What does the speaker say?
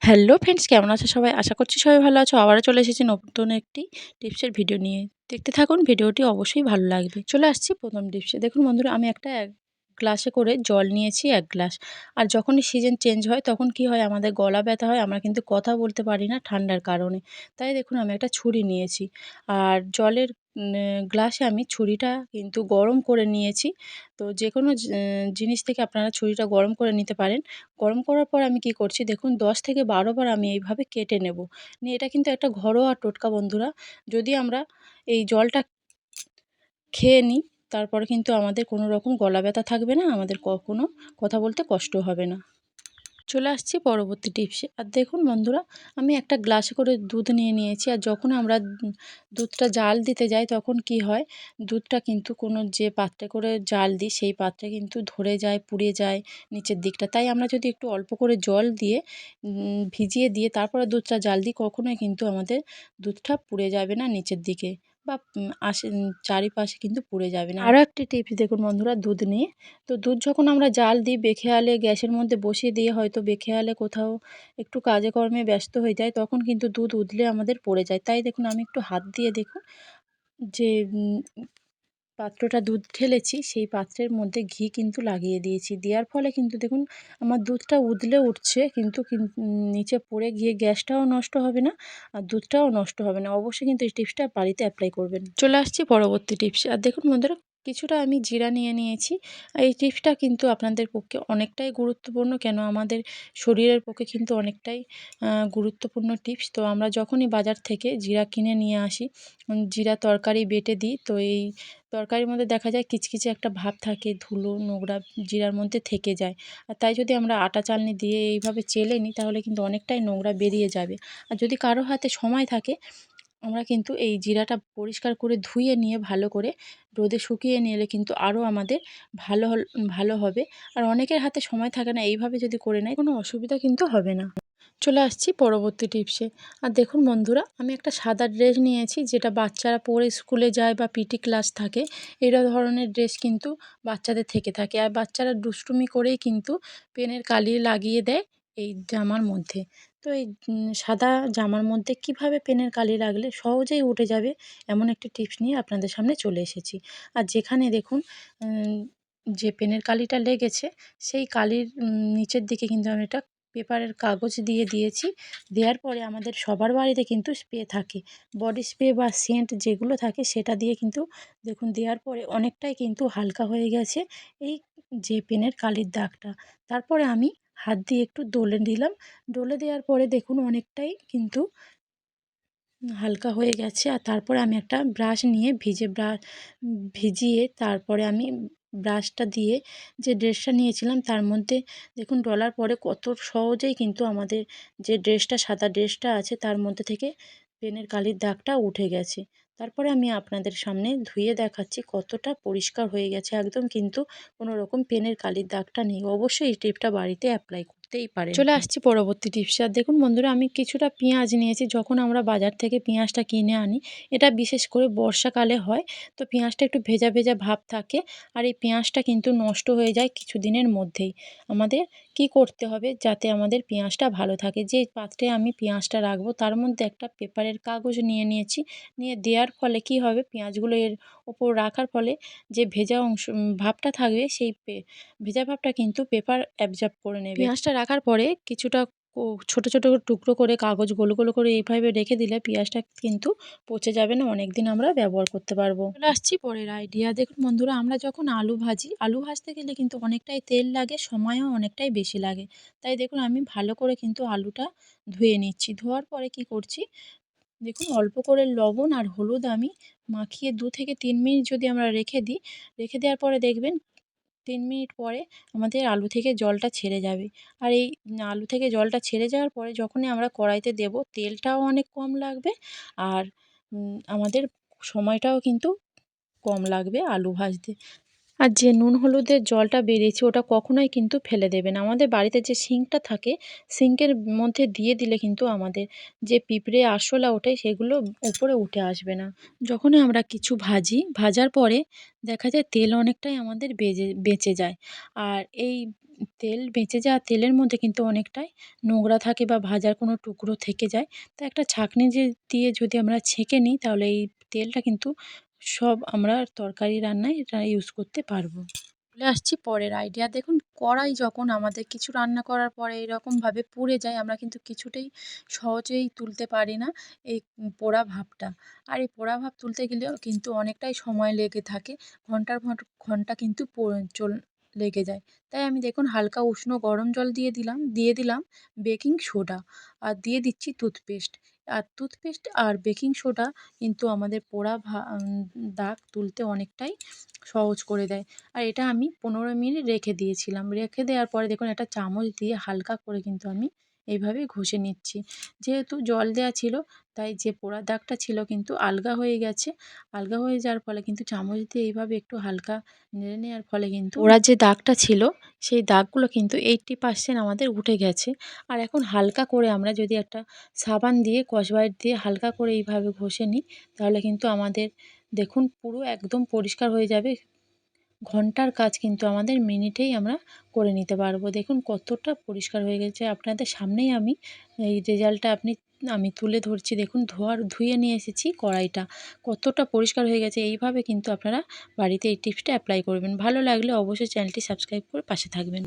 Hello friends, কেমন আছো সবাই? আশা করছি সবাই ভালো আছো। আবারও চলে এসেছি নতুন একটি টিপসের ভিডিও নিয়ে। দেখতে থাকুন, ভিডিওটি অবশ্যই ভালো লাগবে। চলে আসছি প্রথম টিপসে। দেখুন বন্ধুরা, আমি একটা এক গ্লাসে করে জল নিয়েছি ১ গ্লাস। আর যখনই সিজন চেঞ্জ হয় তখন কি হয়, আমাদের গলা ব্যথা হয়। আমরা কিন্তু কথা বলতে পারি না ঠান্ডার কারণে। তাই দেখুন আমি একটা ছুরি নিয়েছি। আর জলের গ্লাসে আমি ছুরিটা কিন্তু গরম করে নিয়েছি। তো যেকোনো জিনিস থেকে আপনারা ছুরিটা গরম করে নিতে পারেন। গরম করার পর আমি কি করছি দেখুন, ১০ থেকে ১২ বার আমি এইভাবে কেটে নেব। নিয়ে এটা কিন্তু একটা ঘরোয়া টোটকা বন্ধুরা। যদি আমরা এই জলটা খেয়ে নিই, তারপরে কিন্তু আমাদের কোনো রকম গলা ব্যথা থাকবে না, আমাদের কখনো কথা বলতে কষ্ট হবে না। চলে আসছি পরবর্তী টিপসে। আর দেখুন বন্ধুরা, আমি একটা গ্লাসে করে দুধ নিয়ে নিয়েছি। আর যখন আমরা দুধটা জাল দিতে যাই তখন কি হয়, দুধটা কিন্তু কোনো যে পাত্রে করে জাল দিই সেই পাত্রে কিন্তু ধরে যায়, পুড়ে যায় নিচের দিকটা। তাই আমরা যদি একটু অল্প করে জল দিয়ে ভিজিয়ে দিয়ে তারপরে দুধটা জাল দিই, কখনোই কিন্তু আমাদের দুধটা পুড়ে যাবে না নিচের দিকে, বা চারিপাশে কিন্তু পুড়ে যাবে না। আরও একটি টিপস দেখুন বন্ধুরা, দুধ নিয়ে। তো দুধ যখন আমরা জাল দিই বেখেয়ালে গ্যাসের মধ্যে বসিয়ে দিয়ে, হয়তো বেখেয়ালে কোথাও একটু কাজে কর্মে ব্যস্ত হয়ে যায়, তখন কিন্তু দুধ উতলে আমাদের পড়ে যায়। তাই দেখুন আমি একটু হাত দিয়ে দেখুন যে পাত্রটা দুধ ঢেলেছি সেই পাত্রের মধ্যে ঘি কিন্তু লাগিয়ে দিয়েছি। দেওয়ার ফলে কিন্তু দেখুন আমার দুধটা উতলে উঠছে, কিন্তু নিচে পড়ে গিয়ে গ্যাসটাও নষ্ট হবে না আর দুধটাও নষ্ট হবে না। অবশ্যই কিন্তু এই টিপসটা বাড়িতে অ্যাপ্লাই করবেন। চলে আসছি পরবর্তী টিপসে। আর দেখুন বন্ধুরা, কিছুটা আমি জিরা নিয়ে নিয়েছি। এই টিপসটা কিন্তু আপনাদের পক্ষে অনেকটাই গুরুত্বপূর্ণ, কেন আমাদের শরীরের পক্ষে কিন্তু অনেকটাই গুরুত্বপূর্ণ টিপস। তো আমরা যখনই বাজার থেকে জিরা কিনে নিয়ে আসি, জিরা তরকারি বেটে দিই, তো এই তরকারির মধ্যে দেখা যায় কিচকিচে একটা ভাব থাকে, ধুলো নোংরা জিরার মধ্যে থেকে যায়। আর তাই যদি আমরা আটা চালনি দিয়ে এইভাবে চেলে নিই তাহলে কিন্তু অনেকটাই নোংরা বেরিয়ে যাবে। আর যদি কারো হাতে সময় থাকে, আমরা কিন্তু এই জিরাটা পরিষ্কার করে ধুয়ে নিয়ে ভালো করে রোদে শুকিয়ে নিলে কিন্তু আরও আমাদের ভালো হবে। আর অনেকের হাতে সময় থাকে না, এইভাবে যদি করে নেয় কোনো অসুবিধা কিন্তু হবে না। চলে আসছি পরবর্তী টিপসে। আর দেখুন বন্ধুরা, আমি একটা সাদা ড্রেস নিয়েছি, যেটা বাচ্চারা পরে স্কুলে যায় বা পিটি ক্লাস থাকে। এরা ধরনের ড্রেস কিন্তু বাচ্চাদের থেকে থাকে। আর বাচ্চারা দুষ্টুমি করেই কিন্তু পেনের কালি লাগিয়ে দেয় এই জামার মধ্যে। তো এই সাদা জামার মধ্যে কিভাবে পেনের কালি লাগলে সহজেই উঠে যাবে, এমন একটি টিপস নিয়ে আপনাদের সামনে চলে এসেছি। আর যেখানে দেখুন উম যে পেনের কালিটা লেগেছে, সেই কালির নিচের দিকে কিন্তু আমি একটা পেপারের কাগজ দিয়ে দিয়েছি। দেওয়ার পরে আমাদের সবার বাড়িতে কিন্তু স্প্রে থাকে, বডি স্প্রে বা সেন্ট যেগুলো থাকে সেটা দিয়ে কিন্তু দেখুন দেওয়ার পরে অনেকটাই কিন্তু হালকা হয়ে গেছে এই যে পেনের কালির দাগটা। তারপরে আমি হাত দিয়ে একটু ডলে দিলাম। ডলে দেওয়ার পরে দেখুন অনেকটাই কিন্তু হালকা হয়ে গেছে। আর তারপরে আমি একটা ব্রাশ নিয়ে ভিজিয়ে তারপরে আমি ব্রাশটা দিয়ে যে ড্রেসটা নিয়েছিলাম তার মধ্যে দেখুন ডলার পরে কত সহজেই কিন্তু আমাদের যে ড্রেসটা সাদা ড্রেসটা আছে তার মধ্যে থেকে পেনের কালির দাগটা উঠে গেছে। তারপরে আমি আপনাদের সামনে ধুয়ে দেখাচ্ছি কতটা পরিষ্কার হয়ে গেছে, একদম কিন্তু কোনো রকম পেনের কালির দাগটা নেই। অবশ্যই এই টিপটা বাড়িতে অ্যাপ্লাই করতেই পারেন। চলে আসছি পরবর্তী টিপসে। আর দেখুন বন্ধুরা, আমি কিছুটা পেঁয়াজ নিয়েছি। যখন আমরা বাজার থেকে পেঁয়াজটা কিনে আনি, এটা বিশেষ করে বর্ষাকালে হয়, তো পেঁয়াজটা একটু ভেজা ভেজা ভাব থাকে। আর এই পেঁয়াজটা কিন্তু নষ্ট হয়ে যায় কিছুদিনের মধ্যেই। আমাদের কি করতে হবে যাতে আমাদের পেঁয়াজটা ভালো থাকে, যে পাত্রে আমি পেঁয়াজটা রাখবো তার মধ্যে একটা পেপারের কাগজ নিয়ে নিয়েছি। নিয়ে দেওয়ার ফলে কি হবে, পেঁয়াজগুলো এর ওপর রাখার ফলে যে ভেজা অংশ ভাবটা থাকবে, সেই ভেজা ভাবটা কিন্তু পেপার অ্যাবজর্ব করে নেবে। পেঁয়াজটা রাখার পরে কিছুটা ছোট ছোট টুকরো করে কাগজ গোল গোল করে এইভাবে রেখে দিলে পেঁয়াজটা কিন্তু পচে যাবে না, অনেক দিন আমরা ব্যবহার করতে পারবো। চলে আসছি পরের আইডিয়া। দেখুন বন্ধুরা, আমরা যখন আলু ভাজি, আলু ভাজতে গেলে কিন্তু অনেকটাই তেল লাগে, সময়ও অনেকটাই বেশি লাগে। তাই দেখুন আমি ভালো করে কিন্তু আলুটা ধুয়ে নিচ্ছি। ধোয়ার পরে কি করছি দেখুন, অল্প করে লবণ আর হলুদ আমি মাখিয়ে 2 থেকে 3 মিনিট যদি আমরা রেখে দিই, রেখে দেওয়ার পরে দেখবেন ৩ মিনিট পরে আমাদের আলু থেকে জলটা ছেড়ে যাবে। আর এই আলু থেকে জলটা ছেড়ে যাওয়ার পরে যখনই আমরা কড়াইতে দেব, তেলটাও অনেক কম লাগবে আর আমাদের সময়টাও কিন্তু কম লাগবে আলু ভাজতে। আর যে নুন হলুদের জলটা বেরিয়েছে ওটা কখনোই কিন্তু ফেলে দেবেন। আমাদের বাড়িতে যে সিঙ্কটা থাকে, সিঙ্কের মধ্যে দিয়ে দিলে কিন্তু আমাদের যে পিঁপড়ে, আরশোলা ওঠে সেগুলো উপরে উঠে আসবে না। যখনই আমরা কিছু ভাজি, ভাজার পরে দেখা যায় তেল অনেকটাই আমাদের বেঁচে যায়। আর এই তেল বেঁচে যাওয়া তেলের মধ্যে কিন্তু অনেকটাই নোংরা থাকে বা ভাজার কোনো টুকরো থেকে যায়। তো একটা ছাঁকনি দিয়ে যদি আমরা ছেঁকে নিই তাহলে এই তেলটা কিন্তু সব আমরা তরকারি রান্নায় এটা ইউজ করতে পারবো। চলে আসছি পরের আইডিয়া। দেখুন কড়াই যখন আমাদের কিছু রান্না করার পরে এরকমভাবে পুড়ে যায় আমরা কিন্তু কিছুতেই সহজেই তুলতে পারি না এই পোড়া ভাবটা। আর এই পোড়া ভাব তুলতে গেলেও কিন্তু অনেকটাই সময় লেগে থাকে। ঘন্টার পর ঘন্টা কিন্তু লেগে যায়। তাই আমি দেখুন হালকা উষ্ণ গরম জল দিয়ে দিলাম বেকিং সোডা আর দিয়ে দিচ্ছি টুথপেস্ট। আর টুথপেস্ট আর বেকিং সোডা কিন্তু আমাদের পোড়া দাগ তুলতে অনেকটাই সহজ করে দেয়। আর এটা আমি ১৫ মিনিট রেখে দিয়েছিলাম। রেখে দেওয়ার পরে দেখুন একটা চামচ দিয়ে হালকা করে কিন্তু আমি এইভাবে ঘষে নিচ্ছি। যেহেতু জল দেওয়া ছিল তাই যে পোড়া দাগটা ছিল কিন্তু আলগা হয়ে গেছে। আলগা হয়ে যাওয়ার ফলে কিন্তু চামচ দিয়ে এইভাবে একটু হালকা নেড়ে নেওয়ার ফলে কিন্তু পোড়া যে দাগটা ছিল সেই দাগগুলো কিন্তু 80% আমাদের উঠে গেছে। আর এখন হালকা করে আমরা যদি একটা সাবান দিয়ে স্কচব্রাইট দিয়ে হালকা করে এইভাবে ঘষে নিই তাহলে কিন্তু আমাদের দেখুন পুরো একদম পরিষ্কার হয়ে যাবে। ঘন্টার কাজ কিন্তু আমাদের মিনিটেই আমরা করে নিতে পারবো। দেখুন কতটা পরিষ্কার হয়ে গেছে আপনাদের সামনেই আমি এই রেজাল্টটা আমি তুলে ধরছি। দেখুন ধুয়ে নিয়ে এসেছি কড়াইটা। কতটা পরিষ্কার হয়ে গেছে। এইভাবে কিন্তু আপনারা বাড়িতে এই টিপসটা অ্যাপ্লাই করবেন। ভালো লাগলে অবশ্যই চ্যানেলটি সাবস্ক্রাইব করে পাশে থাকবেন।